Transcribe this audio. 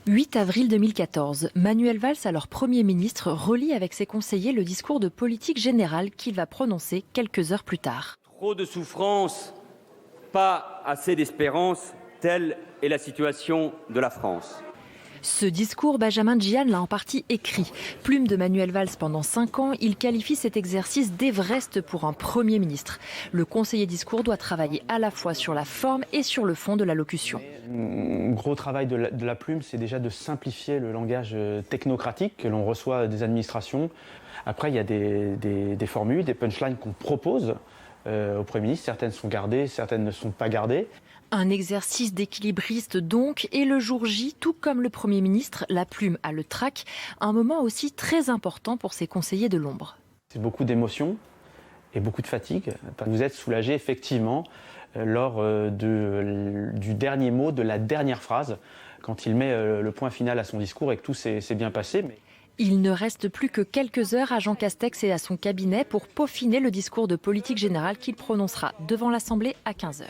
8 avril 2014, Manuel Valls, alors Premier ministre, relit avec ses conseillers le discours de politique générale qu'il va prononcer quelques heures plus tard. Trop de souffrance, pas assez d'espérance, telle est la situation de la France. Ce discours, Benjamin Djian l'a en partie écrit. Plume de Manuel Valls pendant 5 ans, il qualifie cet exercice d'Everest pour un Premier ministre. Le conseiller discours doit travailler à la fois sur la forme et sur le fond de l'allocution. Un gros travail de la plume, c'est déjà de simplifier le langage technocratique que l'on reçoit des administrations. Après, il y a des formules, des punchlines qu'on propose au Premier ministre. Certaines sont gardées, certaines ne sont pas gardées. Un exercice d'équilibriste donc, et le jour J, tout comme le Premier ministre, la plume a le trac, un moment aussi très important pour ses conseillers de l'ombre. C'est beaucoup d'émotions et beaucoup de fatigue. Vous êtes soulagé effectivement lors du dernier mot, de la dernière phrase, quand il met le point final à son discours et que tout s'est bien passé. Il ne reste plus que quelques heures à Jean Castex et à son cabinet pour peaufiner le discours de politique générale qu'il prononcera devant l'Assemblée à 15h.